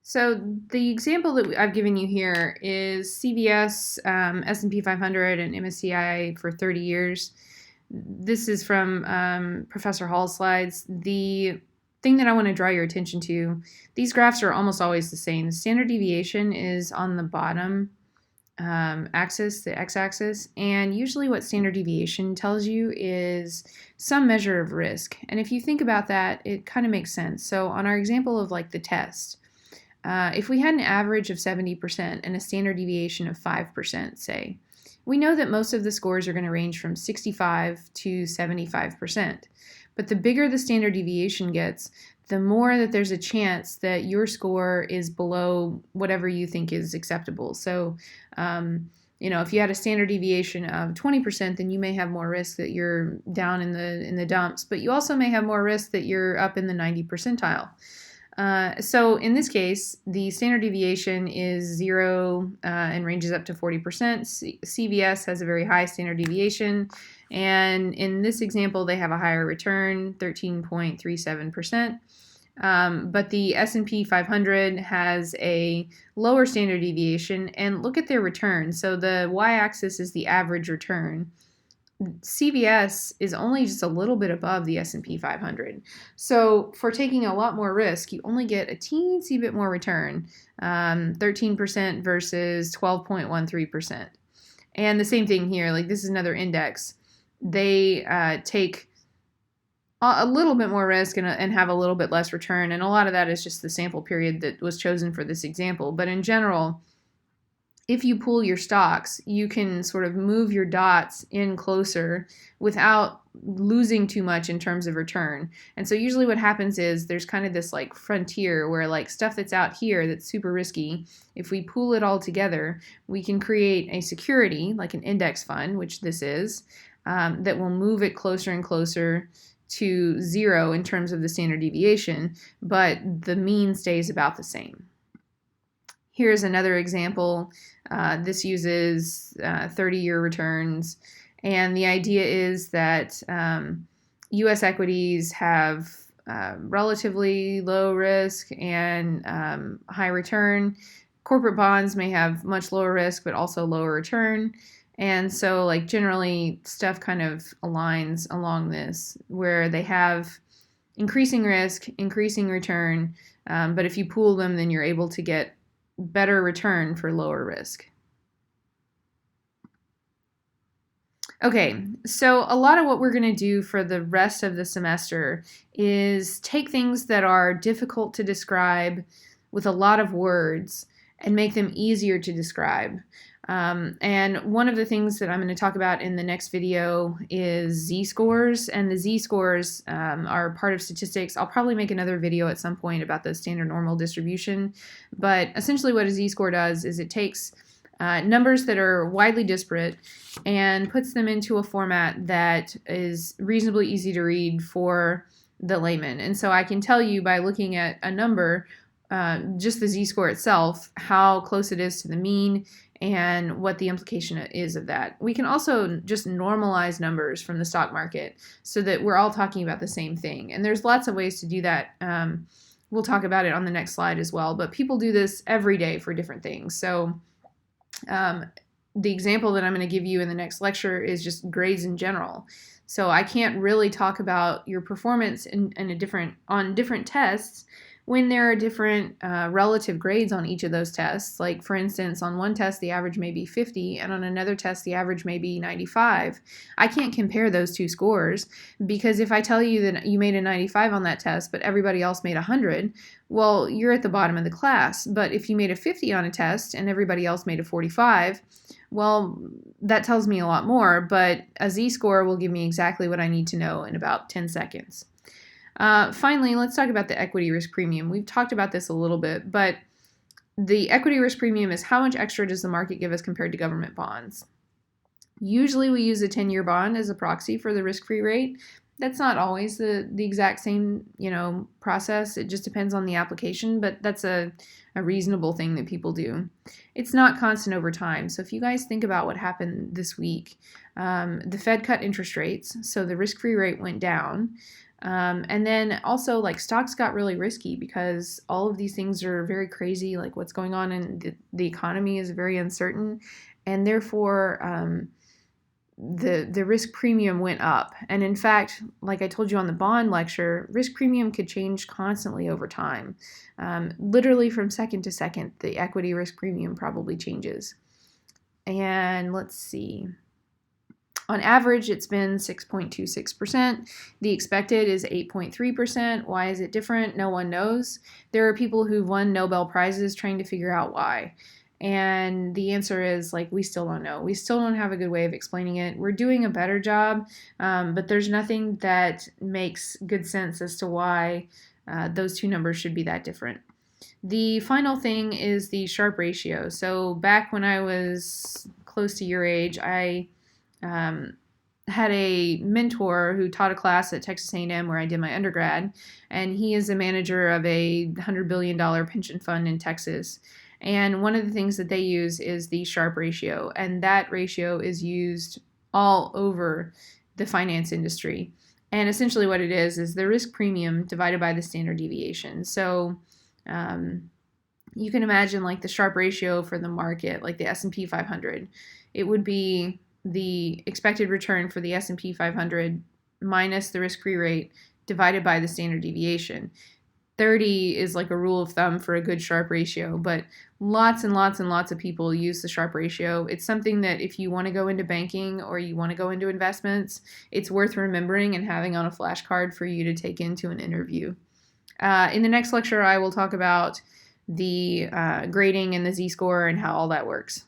So the example that I've given you here is CVS, S&P 500, and MSCI for 30 years. This is from Professor Hall's slides. The thing that I want to draw your attention to, these graphs are almost always the same. The standard deviation is on the bottom axis, the x-axis, and usually what standard deviation tells you is some measure of risk. And if you think about that, it kind of makes sense. So on our example of like the test, if we had an average of 70% and a standard deviation of 5%, say, we know that most of the scores are going to range from 65 to 75%. But the bigger the standard deviation gets, the more that there's a chance that your score is below whatever you think is acceptable. So, if you had a standard deviation of 20%, then you may have more risk that you're down in the dumps, but you also may have more risk that you're up in the 90 percentile. So in this case, the standard deviation is 0 and ranges up to 40%. CVS has a very high standard deviation, and in this example, they have a higher return, 13.37%. But the S&P 500 has a lower standard deviation, and look at their return. So the y-axis is the average return. CVS is only just a little bit above the S&P 500. So for taking a lot more risk, you only get a teensy bit more return, 13% versus 12.13%. And the same thing here, like this is another index. They take a little bit more risk and have a little bit less return. And a lot of that is just the sample period that was chosen for this example. But in general, if you pool your stocks, you can sort of move your dots in closer without losing too much in terms of return. And so usually what happens is there's kind of this like frontier where like stuff that's out here that's super risky, if we pool it all together, we can create a security like an index fund, which this is, that will move it closer and closer to 0 in terms of the standard deviation, but the mean stays about the same. Here's another example. This uses 30-year returns, and the idea is that U.S. equities have relatively low risk and high return. Corporate bonds may have much lower risk but also lower return. And so like generally stuff kind of aligns along this where they have increasing risk, increasing return, but if you pool them, then you're able to get better return for lower risk. Okay, so a lot of what we're going to do for the rest of the semester is take things that are difficult to describe with a lot of words and make them easier to describe. And one of the things that I'm going to talk about in the next video is z-scores, and the z-scores are part of statistics. I'll probably make another video at some point about the standard normal distribution, but essentially what a z-score does is it takes numbers that are widely disparate and puts them into a format that is reasonably easy to read for the layman. And so I can tell you by looking at a number, just the z-score itself, how close it is to the mean and what the implication is of that. We can also just normalize numbers from the stock market so that we're all talking about the same thing. And there's lots of ways to do that. We'll talk about it on the next slide as well, but people do this every day for different things. So the example that I'm going to give you in the next lecture is just grades in general. So I can't really talk about your performance on different tests when there are different relative grades on each of those tests. Like for instance, on one test the average may be 50 and on another test the average may be 95. I can't compare those two scores because if I tell you that you made a 95 on that test but everybody else made 100, well, you're at the bottom of the class. But if you made a 50 on a test and everybody else made a 45, well, that tells me a lot more, but a z-score will give me exactly what I need to know in about 10 seconds. Finally, let's talk about the equity risk premium. We've talked about this a little bit, but the equity risk premium is how much extra does the market give us compared to government bonds. Usually we use a 10-year bond as a proxy for the risk-free rate. That's not always the exact same, process. It just depends on the application, but that's a reasonable thing that people do. It's not constant over time. So if you guys think about what happened this week, the Fed cut interest rates, so the risk-free rate went down. And then also, like, stocks got really risky because all of these things are very crazy. Like, what's going on in the economy is very uncertain, and therefore, the risk premium went up. And in fact, like I told you on the bond lecture, risk premium could change constantly over time. Literally from second to second, the equity risk premium probably changes. And let's see. On average, it's been 6.26%. The expected is 8.3%. Why is it different? No one knows. There are people who've won Nobel Prizes trying to figure out why. And the answer is, like, we still don't know. We still don't have a good way of explaining it. We're doing a better job, but there's nothing that makes good sense as to why those two numbers should be that different. The final thing is the Sharpe ratio. So back when I was close to your age, I had a mentor who taught a class at Texas A&M where I did my undergrad, and he is a manager of a $100 billion pension fund in Texas. And one of the things that they use is the Sharpe ratio, and that ratio is used all over the finance industry. And essentially what it is the risk premium divided by the standard deviation. So you can imagine, like, the Sharpe ratio for the market, like the S&P 500. It would be the expected return for the S&P 500 minus the risk-free rate divided by the standard deviation. 30 is like a rule of thumb for a good Sharpe ratio, but lots and lots and lots of people use the Sharpe ratio. It's something that if you want to go into banking or you want to go into investments, it's worth remembering and having on a flashcard for you to take into an interview. In the next lecture, I will talk about the grading and the Z-score and how all that works.